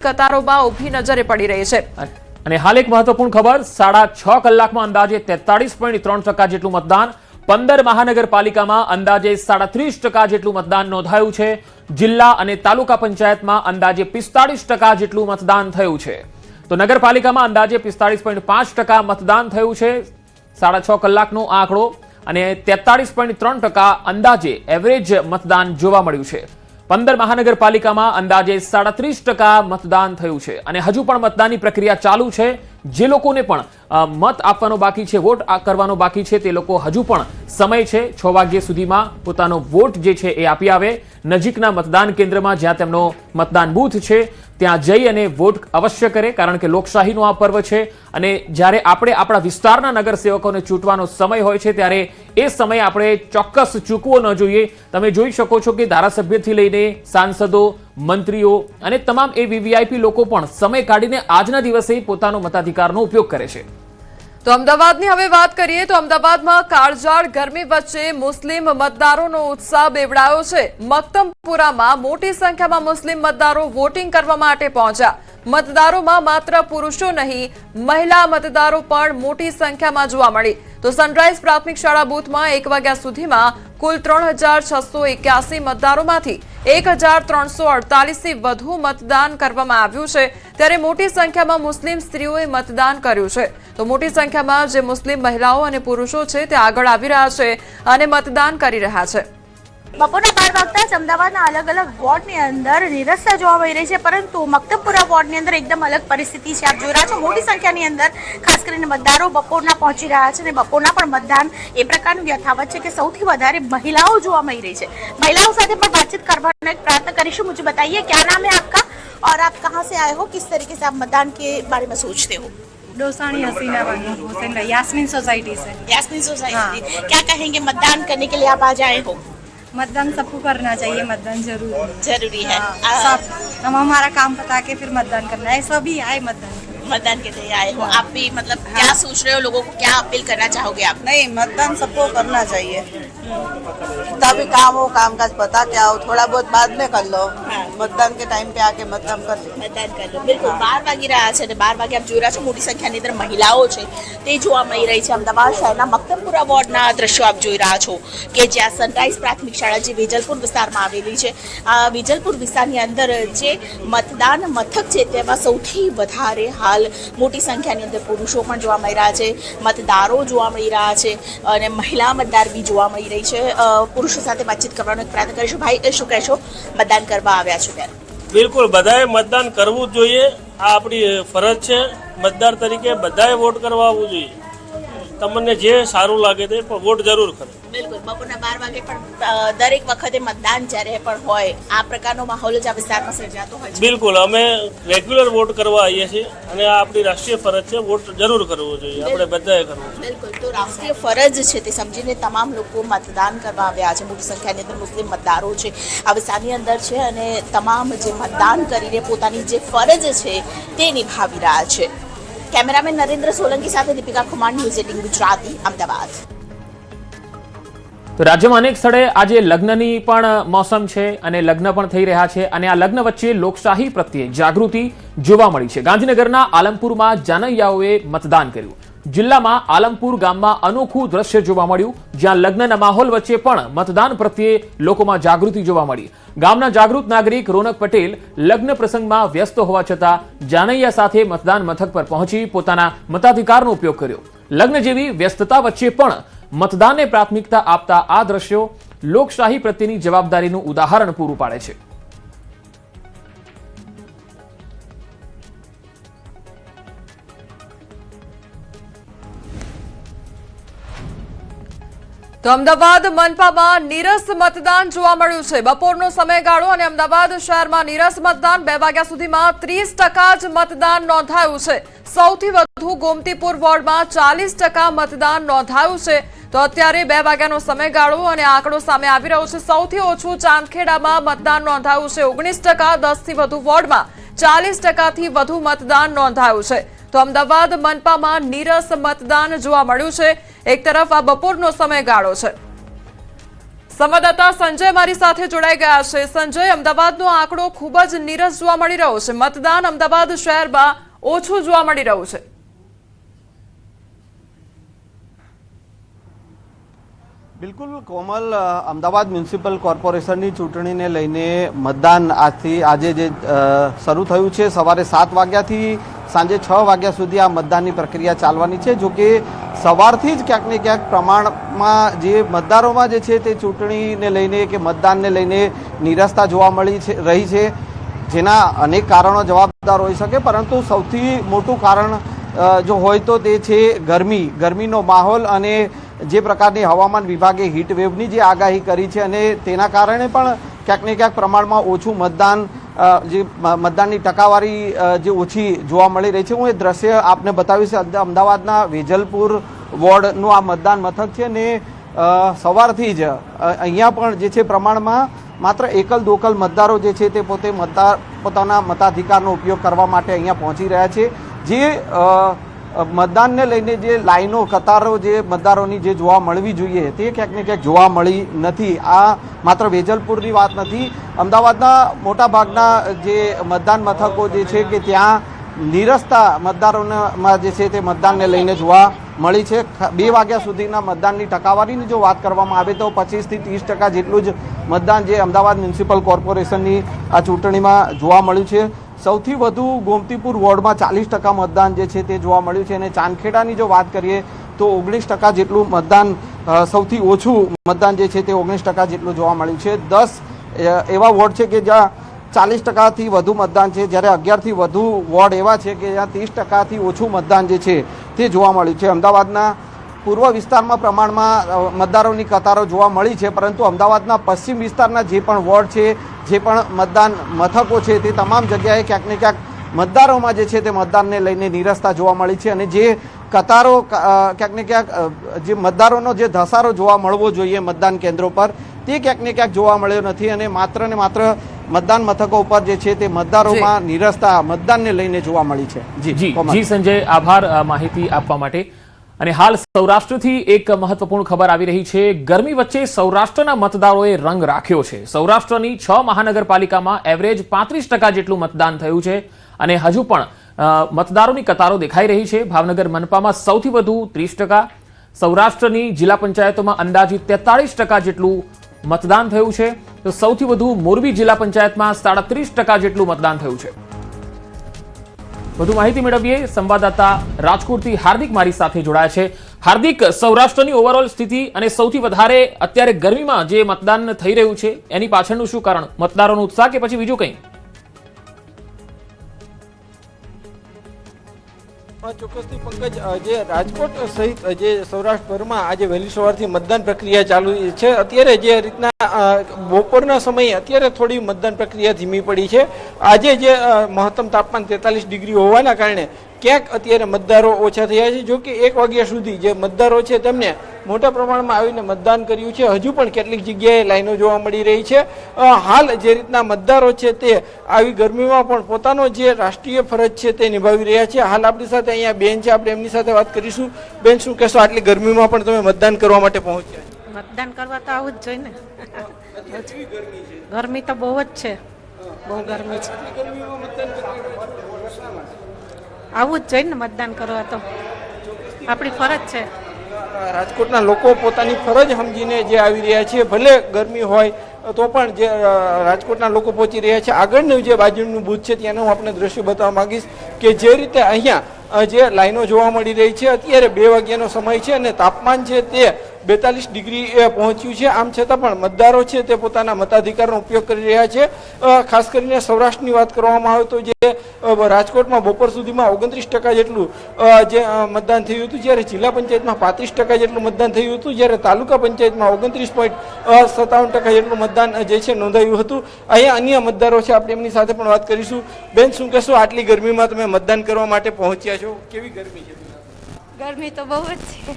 કતારોમાં ઊભી નજરે પડી રહી છે। અને હાલ એક મહત્વપૂર્ણ ખબર, 6.5 કલાકમાં અંદાજે 43.3% જેટલું મતદાન, 15 મહાનગરપાલિકામાં અંદાજે 37% જેટલું મતદાન નોંધાયું છે। જિલ્લા અને તાલુકા પંચાયતમાં અંદાજે 45% જેટલું મતદાન થયું છે। તો નગરપાલિકામાં અંદાજે 45.5% મતદાન થયું છે। 6.5 કલાકનો આંકડો અને 43.3% અંદાજે એવરેજ મતદાન જોવા મળ્યું છે। 15 મહાનગરપાલિકામાં અંદાજે 37% મતદાન થયું છે અને હજુ પણ મતદાનની પ્રક્રિયા ચાલુ છે। જે લોકોને પણ મત આપવાનો બાકી છે, વોટ કરવાનો બાકી છે, તે લોકો હજુ પણ સમય છે। 6 વાગ્યા સુધીમાં પોતાનો વોટ જે છે એ આપી આવે। નજીકના મતદાન કેન્દ્રમાં જ્યાં તેમનો મતદાન બૂથ છે ત્યાં જઈ અને વોટ અવશ્ય કરે, કારણ કે લોકશાહીનો આ પર્વ છે અને જ્યારે આપણે આપણા વિસ્તારના નગરસેવકોને ચૂંટવાનો સમય હોય છે ત્યારે એ સમય આપણે ચોક્કસ ચૂકવો ન જોઈએ। તમે જોઈ શકો છો કે ધારાસભ્યથી લઈને સાંસદો, મંત્રીઓ અને તમામ એ વીવીઆઈપી લોકો પણ સમય કાઢીને આજના દિવસે પોતાનો મતાધિકારનો ઉપયોગ કરે છે। તો અમદાવાદની હવે વાત કરીએ તો અમદાવાદમાં કાળઝાળ ગરમી વચ્ચે મુસ્લિમ મતદારોનો ઉત્સાહ બેવડાયો છે। મક્તમપુરામાં મોટી સંખ્યામાં મુસ્લિમ મતદારો વોટિંગ કરવા માટે પહોંચ્યા। મતદારોમાં માત્ર પુરુષો નહીં, મહિલા મતદારો પણ મોટી સંખ્યામાં જોવા મળી। તો સનરાઈઝ પ્રાથમિક શાળા બૂથમાં 1 વાગ્યા સુધીમાં કુલ 3681 મતદારોમાંથી 1348 થી વધુ મતદાન કરવામાં આવ્યું છે, ત્યારે મોટી સંખ્યામાં મુસ્લિમ સ્ત્રીઓએ મતદાન કર્યું છે। તો મોટી સંખ્યામાં જે મુસ્લિમ મહિલાઓ અને પુરુષો છે તે આગળ આવી રહ્યા છે અને મતદાન કરી રહ્યા છે। બપોરના 12 વાગતા જ અમદાવાદના અલગ અલગ વોર્ડની અંદર નિરસતા જોવા મળી રહી છે, પરંતુ મક્તમપુરા વોર્ડની અંદર એકદમ અલગ પરિસ્થિતિ છે। આપ જોઈ રહ્યા છો મોટી સંખ્યાની અંદર ખાસ કરીને મતદારો બપોરના પહોંચી રહ્યા છે અને બપોરના પણ મતદાન એ પ્રકારનું યથાવત છે કે સૌથી વધારે મહિલાઓ જોવા મળી રહી છે। મહિલાઓ સાથે પણ વાતચીત કરવાનો એક પ્રયત્ન કરીશું। मुझे बताइए क्या नाम है आपका और आप कहाँ से आए हो, किस तरीके से आप मतदान के बारे में सोचते हो? डोसानी हसीना बनी हुसैन यास्मीन सोसाइटी से। यास्मीन सोसाइटी। क्या कहेंगे मतदान करने के लिए आप आज आए हो? मतदान सबको करना चाहिए, मतदान जरूरी है। सब हम हमारा काम बता के फिर मतदान करना है, सभी आए मतदान के लिए आए हो। आप भी मतलब क्या सोच रहे हो, लोगों को क्या अपील करना चाहोगे आप? नहीं, मतदान सबको करना चाहिए। तभी काम हो, काम काज बता के आओ, थोड़ा बहुत बाद में कर लो। मतदान के टाइम पे आके मतदान कर लो। बिल्कुल 12 વાગી રહ્યા છે અને 12 વાગે આપ જોઈ રહ્યા છો મોટી સંખ્યાની અંદર મહિલાઓ છે તે જોવા મળી રહી છે। અમદાવાદ શહેરના મક્તમપુરા વોર્ડના દ્રશ્યો આપ જોઈ રહ્યા છો કે જ્યાં સનરાઈઝ પ્રાથમિક શાળા જે વેજલપુર વિસ્તારમાં આવેલી છે, આ વેજલપુર વિસ્તારની અંદર જે મતદાન મથક છે તેમાં સૌથી વધારે હાલ મોટી સંખ્યાની અંદર પુરુષો પણ જોવા મળી રહ્યા છે, મતદારો જોવા મળી રહ્યા છે અને મહિલા મતદાર બી જોવા મળી રહી છે। પુરુષો સાથે વાતચીત કરવાનો એક પ્રયત્ન કરીશું। ભાઈ, શું કહેશો, મતદાન કરવા આવ્યા છો ત્યારે? બિલકુલ, બધાએ મતદાન કરવું જ જોઈએ। આ આપણી ફરજ છે। મતદાર તરીકે બધાએ વોટ કરવા આવવું જોઈએ। તમને જે સારું લાગે તે પણ વોટ જરૂર કરો। બિલકુલ, બપોરના 12 વાગે પણ દરેક વખતે મતદાન જ્યારે પણ હોય આ પ્રકારનો માહોલ જ આ વિસ્તારમાં સર્જાતો હોય છે। બિલકુલ, અમે રેગ્યુલર વોટ કરવા આવીએ છીએ અને આ આપણી રાષ્ટ્રીય ફરજ છે, વોટ જરૂર કરવો જોઈએ, આપણે બધાએ કરવો જોઈએ। બિલકુલ, તો રાષ્ટ્રીય ફરજ છે તે સમજીને તમામ લોકો મતદાન કરવા આવ્યા છે। મોટી સંખ્યાની અંદર મુસ્લિમ મતદારો છે આ વિસ્તારની અંદર છે અને તમામ જે મતદાન કરીને પોતાની જે ફરજ છે તે નિભાવી રહ્યા છે। કેમેરામેન નરેન્દ્ર સોલંકી સાથે દીપિકા કુમાર, ન્યૂઝ 18 ગુજરાતી, અમદાવાદ। તો રાજ્યમાં અનેક સ્થળે આજે લગ્નની પણ મોસમ છે અને લગ્ન પણ થઈ રહ્યા છે અને આ લગ્ન વચ્ચે લોકશાહી પ્રત્યે જાગૃતિ જોવા મળી છે। ગાંધીનગરના આલમપુરમાં જાનૈયાઓએ મતદાન કર્યું। જિલ્લામાં આલમપુર ગામમાં અનોખું દ્રશ્ય જોવા મળ્યું, જ્યાં લગ્નના માહોલ વચ્ચે પણ મતદાન પ્રત્યે લોકોમાં જાગૃતિ જોવા મળી। ગામના જાગૃત નાગરિક રોનક પટેલ લગ્ન પ્રસંગમાં વ્યસ્ત હોવા છતાં જાનૈયા સાથે મતદાન મથક પર પહોંચી પોતાના મતાધિકારનો ઉપયોગ કર્યો। લગ્ન જેવી વ્યસ્તતા વચ્ચે પણ મતદાનને પ્રાથમિકતા આપતા આ દ્રશ્યો લોકશાહી પ્રત્યેની જવાબદારીનું ઉદાહરણ પૂરું પાડે છે। તો અમદાવાદ મનપામાં નીરસ મતદાન જોવા મળ્યું છે। બપોરનો સમયગાળો અને અમદાવાદ શહેરમાં નીરસ મતદાન 2 વાગ્યા સુધીમાં 30% જ મતદાન નોંધાયું છે। સૌથી વધુ ગોમતીપુર વોર્ડમાં 40% મતદાન નોંધાયું છે। તો અત્યારે 2 વાગ્યાનો સમયગાળો અને આંકડો સામે આવી રહ્યો છે। સૌથી ઓછું ચાંદખેડામાં મતદાન નોંધાયું છે 19%। 10 થી વધુ વોર્ડમાં 40% થી વધુ મતદાન નોંધાયું છે। તો અમદાવાદ મનપામાં નીરસ મતદાન જોવા મળ્યું છે। એક તરફ આ બપોરનો સમયગાળો છે। સંવાદદાતા સંજય મારી સાથે જોડાઈ ગયા છે. સંજય, અમદાવાદનો આંકડો ખૂબ જ નીરસ જોવા મળી રહ્યો છે. મતદાન અમદાવાદ શહેરમાં ઓછું જોવા મળી રહ્યું છે. બિલકુલ કોમલ, અમદાવાદ મ્યુનિસિપલ કોર્પોરેશનની ચૂંટણીને લઈને મતદાન આજે જે શરૂ થયું છે, સવારે 7 વાગ્યાથી સાંજે 6 વાગ્યા સુધી આ મતદાનની પ્રક્રિયા ચાલવાની છે. જો કે સવારથી જ ક્યાંક ને ક્યાંક પ્રમાણમાં જે મતદારોમાં જે છે તે ચૂંટણીને લઈને કે મતદાનને લઈને નીરસતા જોવા રહી છે, જેના અનેક કારણો જવાબદાર હોઈ શકે, પરંતુ સૌથી મોટું કારણ જો હોય તો તે છે ગરમીનો માહોલ અને જે પ્રકારની હવામાન વિભાગે હીટ વેવની જે આગાહી કરી છે અને તેના કારણે પણ ક્યાંક ને ક્યાંક પ્રમાણમાં ઓછું મતદાનની ટકાવારી જે ઓછી જોવા મળી રહી છે. હું એ દ્રશ્ય આપને બતાવીશ. અમદાવાદના વેજલપુર વોર્ડનું આ મતદાન મથક છે ને સવારથી જ અહીંયા પણ જે છે પ્રમાણમાં માત્ર એકલ દોકલ મતદારો જે છે તે પોતાના મતાધિકારનો ઉપયોગ કરવા માટે અહીંયા પહોંચી રહ્યા છે. જે મતદાનને લઈને જે લાઈનો કતારો જે મતદારોની જે જોવા મળવી જોઈએ તે ક્યાંક ને ક્યાંક જોવા મળી નથી. આ માત્ર વેજલપુરની વાત નથી, અમદાવાદના મોટાભાગના જે મતદાન મથકો જે છે કે ત્યાં નીરસતા મતદારોમાં જે છે તે મતદાનને લઈને જોવા મળી છે. 2 વાગ્યા સુધીના મતદાનની ટકાવારીની જો વાત કરવામાં આવે તો 25 થી 30% જેટલું જ મતદાન જે અમદાવાદ મ્યુનિસિપલ કોર્પોરેશનની આ ચૂંટણીમાં જોવા મળ્યું છે. સૌથી વધુ ગોમતીપુર વોર્ડમાં 40% મતદાન જે છે તે જોવા મળ્યું છે અને ચાંદખેડાની જો વાત કરીએ તો 19% જેટલું મતદાન, સૌથી ઓછું મતદાન જે છે તે 19% જેટલું જોવા મળ્યું છે. 10 એવા વોર્ડ છે કે જ્યાં 40%થી વધુ મતદાન છે, જ્યારે 11થી વધુ વોર્ડ એવા છે કે જ્યાં 30%થી ઓછું મતદાન જે છે તે જોવા મળ્યું છે. અમદાવાદના પૂર્વ વિસ્તારમાં પ્રમાણમાં મતદારોની કતારો જોવા મળી છે, પરંતુ અમદાવાદના પશ્ચિમ વિસ્તારના જે પણ વોર્ડ છે, જે પણ મતદાન મથકો છે, તે તમામ જગ્યાએ ક્યાંક ને ક્યાંક મતદારોમાં જે છે તે મતદાનને લઈને નીરસતા જોવા મળી છે અને જે કતારો ક્યાંક ને ક્યાંક જે મતદારોનો જે ધસારો જોવા મળવો જોઈએ મતદાન કેન્દ્રો પર, તે ક્યાંક ને ક્યાંક જોવા મળ્યો નથી અને માત્ર ને માત્ર મતદાન મથકો ઉપર જે છે તે મતદારોમાં નીરસતા મતદાનને લઈને જોવા મળી છે. જી સંજય, આભાર માહિતી આપવા માટે. અને હાલ સૌરાષ્ટ્રથી એક મહત્વપૂર્ણ ખબર આવી રહી છે. ગરમી વચ્ચે સૌરાષ્ટ્રના મતદારોએ રંગ રાખ્યો છે. સૌરાષ્ટ્રની 6 મહાનગરપાલિકામાં એવરેજ 35% જેટલું મતદાન થયું છે અને હજુ પણ મતદારોની કતારો દેખાઈ રહી છે. ભાવનગર મનપામાં સૌથી વધુ 30%, સૌરાષ્ટ્રની જિલ્લા પંચાયતોમાં અંદાજિત 43% જેટલું મતદાન થયું છે, તો સૌથી વધુ મોરબી જિલ્લા પંચાયતમાં 37% જેટલું મતદાન થયું છે. વધુ માહિતી મેળવીએ. સંવાદદાતા રાજકોટથી હાર્દિક મારી સાથે જોડાયા છે. હાર્દિક, સૌરાષ્ટ્રની ઓવરઓલ સ્થિતિ અને સૌથી વધારે અત્યારે ગરમીમાં જે મતદાન થઈ રહ્યું છે એની પાછળનું શું કારણ? મતદારોનો ઉત્સાહ કે પછી બીજું કંઈ? ચોક્કસથી પંકજ, જે રાજકોટ સહિત જે સૌરાષ્ટ્રભરમાં આજે વહેલી સવારથી મતદાન પ્રક્રિયા ચાલુ છે. અત્યારે જે રીતના બપોરના સમયે અત્યારે થોડી મતદાન પ્રક્રિયા ધીમી પડી છે. આજે જે મહત્તમ તાપમાન 43 ડિગ્રી હોવાના કારણે ક્યાંક અત્યારે મતદારો ઓછા થયા છે. જો કે 1 વાગ્યા સુધી જે મતદારો છે તેમને મોટા પ્રમાણમાં આવીને મતદાન કર્યું છે. હજુ પણ કેટલીક જગ્યાએ લાઈનો જોવા મળી રહી છે. હાલ જે રીતના મતદારો છે તે આવી ગરમીમાં પણ પોતાનો જે રાષ્ટ્રીય ફરજ છે તે નિભાવી રહ્યા છે. હાલ આપણી સાથે અહીંયા બેન છે, આપણે એમની સાથે વાત કરીશું. બેન, શું કહેશો, આટલી ગરમીમાં પણ તમે મતદાન કરવા માટે પહોંચ્યા? મતદાન કરવા તો આવું જ જોઈએ ને. ગરમી તો બહુ જ છે, બહુ ગરમી છે. આવું જ જોઈએ ને મતદાન કરવા, તો આપણી ફરજ છે. રાજકોટના લોકો પોતાની ફરજ સમજીને જે આવી રહ્યા છે, ભલે ગરમી હોય તો પણ જે રાજકોટના લોકો પહોંચી રહ્યા છે. આગળનું જે બાજુનું બૂથ છે ત્યાંનું હું આપણે દ્રશ્ય બતાવવા માંગીશ કે જે રીતે અહીંયા જે લાઈનો જોવા મળી રહી છે. અત્યારે 2 વાગ્યાનો સમય છે અને તાપમાન છે તે 42 ડિગ્રી પહોંચ્યું છે. આમ છતાં પણ મતદારો છે તે પોતાના મતાધિકારનો ઉપયોગ કરી રહ્યા છે. ખાસ કરીને સૌરાષ્ટ્રની વાત કરવામાં આવે તો જે રાજકોટમાં બપોર સુધીમાં 29% જેટલું જે મતદાન થયું હતું, જ્યારે જિલ્લા પંચાયતમાં 35% જેટલું મતદાન થયું હતું, જ્યારે તાલુકા પંચાયતમાં 29.57% જેટલું મતદાન જે છે નોંધાયું હતું. અહીંયા અન્ય મતદારો છે, આપણે એમની સાથે પણ વાત કરીશું. બેન, શું કહેશો, આટલી ગરમીમાં તમે મતદાન કરવા માટે પહોંચ્યા છો, કેવી ગરમી છે? गर्मी तो बहुत है.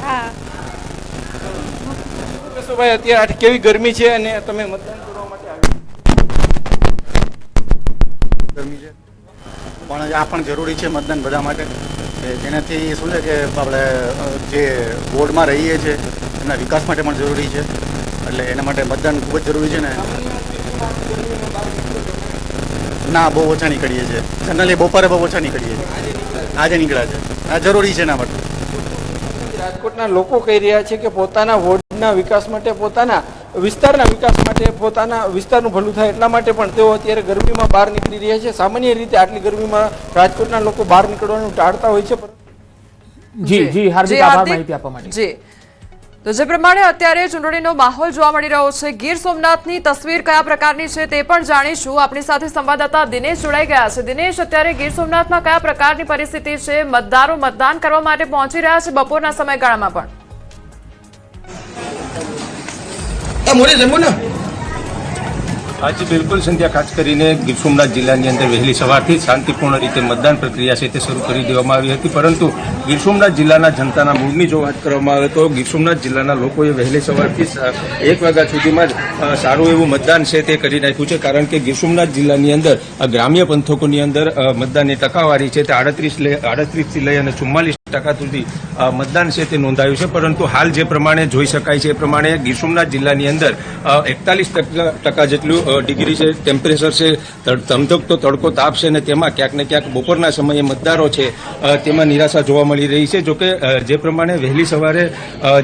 हाँ. ભાઈ, અત્યારે કેવી ગરમી છે અને તમે મતદાન કરવા માટે આવ્યા? ગરમી છે પણ આ પણ જરૂરી છે મતદાન બધા માટે, જેનાથી શું છે કે આપણે જે વોર્ડમાં રહીએ છીએ એના વિકાસ માટે પણ જરૂરી છે, એટલે એના માટે મતદાન ખૂબ જ જરૂરી છે ને. ના, બહુ ઓછા નીકળીએ છીએ. જનરલી બપોરે બહુ ઓછા નીકળીએ છીએ. આજે નીકળ્યા છે. આ જરૂરી છે એના માટે. રાજકોટના લોકો કહી રહ્યા છે કે પોતાના વોર્ડના વિકાસ માટે, પોતાના વિસ્તારના વિકાસ માટે, પોતાના વિસ્તારનું ભલું થાય એટલા માટે પણ તેઓ અત્યારે ગરમીમાં બહાર નીકળી રહ્યા છે. સામાન્ય રીતે આટલી ગરમીમાં રાજકોટના લોકો બહાર નીકળવાનું ટાળતા હોય છે. જી જી હાર્દિક આભાર માહિતી આપવા માટે. જી, તો જે પ્રમાણે અત્યારે ચૂંટણીનો માહોલ જોવા મળી રહ્યો છે, ગીર સોમનાથની તસવીર કયા પ્રકારની છે તે પણ જાણીશું. આપણી સાથે સંવાદદાતા દિનેશ જોડાઈ ગયા છે. દિનેશ, અત્યારે ગીર સોમનાથમાં કયા પ્રકારની પરિસ્થિતિ છે? મતદારો મતદાન કરવા માટે પહોંચી રહ્યા છે બપોરના સમયગાળામાં પણ? આજે બિલકુલ સંધ્યા, ખાસ કરીને ગીર સોમનાથ જિલ્લાની અંદર વહેલી સવારથી શાંતિપૂર્ણ રીતે મતદાન પ્રક્રિયા છે તે શરૂ કરી દેવામાં આવી હતી. પરંતુ ગીર સોમનાથ જિલ્લાના જનતાના મૂડની જો વાત કરવામાં આવે તો ગીર સોમનાથ જિલ્લાના લોકોએ વહેલી સવારથી 1 વાગ્યા સુધીમાં જ સારું એવું મતદાન છે તે કરી નાખ્યું છે. કારણ કે ગીર સોમનાથ જિલ્લાની અંદર ગ્રામ્ય પંથકોની અંદર મતદાનની ટકાવારી છે તે 38થી લઈ અને 44% સુધી મતદાન છે તે નોંધાયું છે. પરંતુ હાલ જે પ્રમાણે જોઈ શકાય છે એ પ્રમાણે ગીર સોમનાથ જિલ્લાની અંદર 41% જેટલું ડિગ્રી છે ટેમ્પરેચર છે, ધમધકતો તડકો તાપ છે અને તેમાં ક્યાંક ને ક્યાંક બપોરના સમયે મતદારો છે તેમાં નિરાશા જોવા મળી રહી છે. જોકે જે પ્રમાણે વહેલી સવારે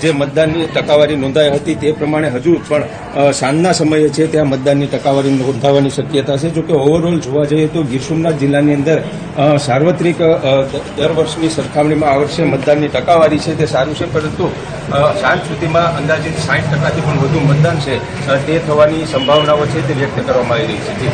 જે મતદાનની ટકાવારી નોંધાઈ હતી તે પ્રમાણે હજુ પણ સાંજના સમયે છે ત્યાં મતદાનની ટકાવારી નોંધાવાની શક્યતા છે. જોકે ઓવરઓલ જોવા જઈએ તો ગીર સોમનાથ જિલ્લાની અંદર સાર્વત્રિક દર વર્ષની સરખામણીમાં આ વર્ષે મતદાનની ટકાવારી છે તે સારું છે. પરંતુ સાંજ સુધીમાં અંદાજિત 60%થી પણ વધુ મતદાન છે તે થવાની સંભાવનાઓ છે તે વ્યક્ત કરવામાં આવી રહી છે.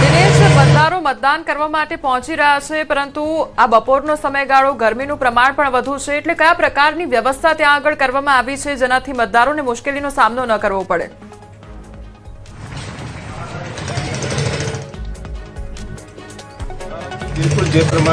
દિનેશ, મતદારો મતદાન કરવા માટે પહોંચી રહ્યા છે, પરંતુ આ બપોરનો સમયગાળો, ગરમીનું પ્રમાણ પણ વધુ છે, એટલે કયા પ્રકારની વ્યવસ્થા ત્યાં આગળ કરવામાં આવી છે જેનાથી મતદારોને મુશ્કેલીનો સામનો ન કરવો પડે? બિલકુલ જે પ્રમાણે